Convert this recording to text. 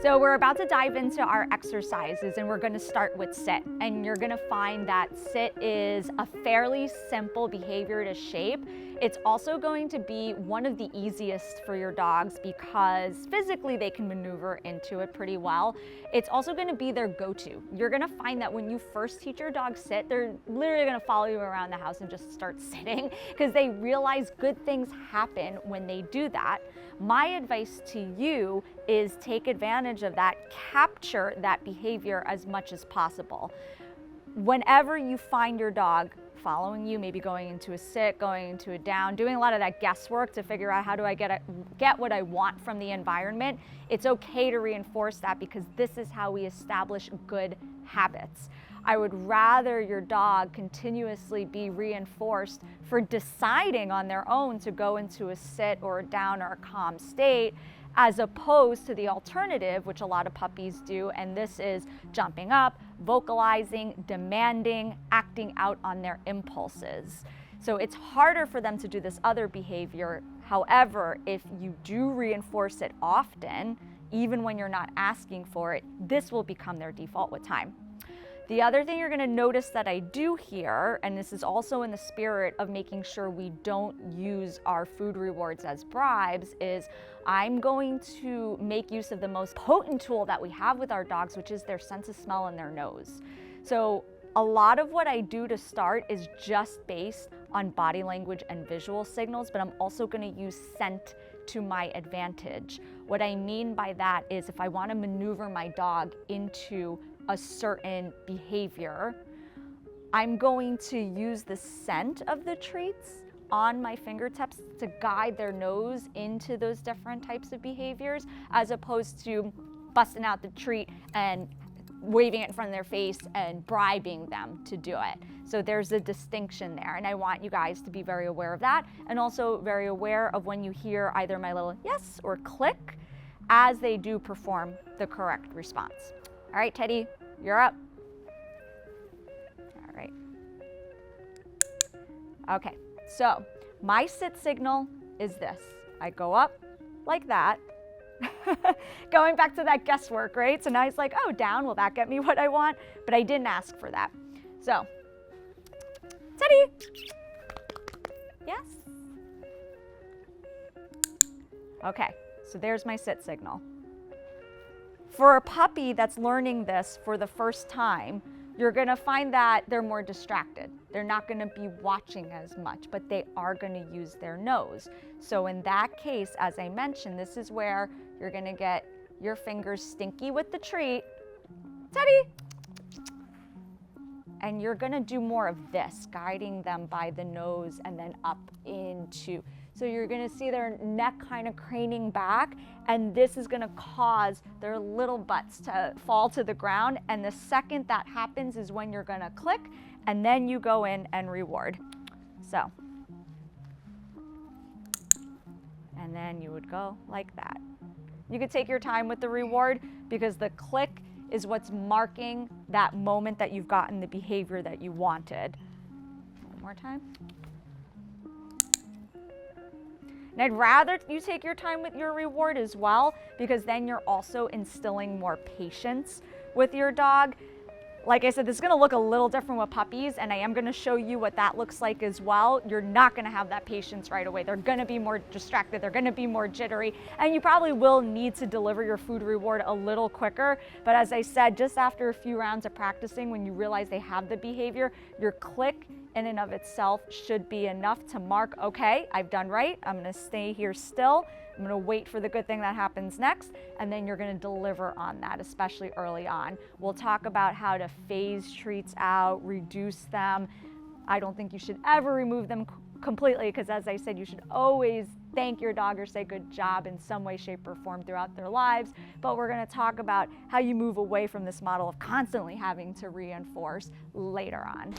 So we're about to dive into our exercises, and we're going to start with sit. And you're going to find that sit is a fairly simple behavior to shape. It's also going to be one of the easiest for your dogs because physically they can maneuver into it pretty well. It's also going to be their go-to. You're going to find that when you first teach your dog sit, they're literally going to follow you around the house and just start sitting because they realize good things happen when they do that. My advice to you is take advantage of that, capture that behavior as much as possible. Whenever you find your dog following you, maybe going into a sit, going into a down, doing a lot of that guesswork to figure out how do I get what I want from the environment, it's okay to reinforce that because this is how we establish good habits. I would rather your dog continuously be reinforced for deciding on their own to go into a sit or a down or a calm state, as opposed to the alternative, which a lot of puppies do, and this is jumping up, vocalizing, demanding, acting out on their impulses. So it's harder for them to do this other behavior. However, if you do reinforce it often, even when you're not asking for it, this will become their default with time. The other thing you're going to notice that I do here, and this is also in the spirit of making sure we don't use our food rewards as bribes, is I'm going to make use of the most potent tool that we have with our dogs, which is their sense of smell and their nose. So a lot of what I do to start is just based on body language and visual signals, but I'm also going to use scent to my advantage. What I mean by that is if I want to maneuver my dog into a certain behavior, I'm going to use the scent of the treats on my fingertips to guide their nose into those different types of behaviors, as opposed to busting out the treat and waving it in front of their face and bribing them to do it. So there's a distinction there, and I want you guys to be very aware of that, and also very aware of when you hear either my little yes or click as they do perform the correct response. All right, Teddy, you're up. All right. Okay, so my sit signal is this. I go up like that. Going back to that guesswork, right? So now he's like, oh, down, will that get me what I want? But I didn't ask for that. So, Teddy. Yes. Okay, so there's my sit signal. For a puppy that's learning this for the first time, you're going to find that they're more distracted. They're not going to be watching as much, but they are going to use their nose. So in that case, as I mentioned, this is where you're going to get your fingers stinky with the treat. Teddy! And you're going to do more of this, guiding them by the nose and then up into. So you're going to see their neck kind of craning back, and this is going to cause their little butts to fall to the ground. And the second that happens is when you're going to click, and then you go in and reward. So, and then you would go like that. You could take your time with the reward because the click is what's marking that moment that you've gotten the behavior that you wanted. One more time. And I'd rather you take your time with your reward as well, because then you're also instilling more patience with your dog. Like I said, this is going to look a little different with puppies, and I am going to show you what that looks like as well. You're not going to have that patience right away. They're going to be more distracted. They're going to be more jittery, and you probably will need to deliver your food reward a little quicker. But as I said, just after a few rounds of practicing, when you realize they have the behavior, your click in and of itself should be enough to mark, okay, I've done right. I'm going to stay here still. I'm going to wait for the good thing that happens next, and then you're going to deliver on that, especially early on. We'll talk about how to phase treats out, reduce them. I don't think you should ever remove them completely, because as I said, you should always thank your dog or say good job in some way, shape, or form throughout their lives. But we're going to talk about how you move away from this model of constantly having to reinforce later on.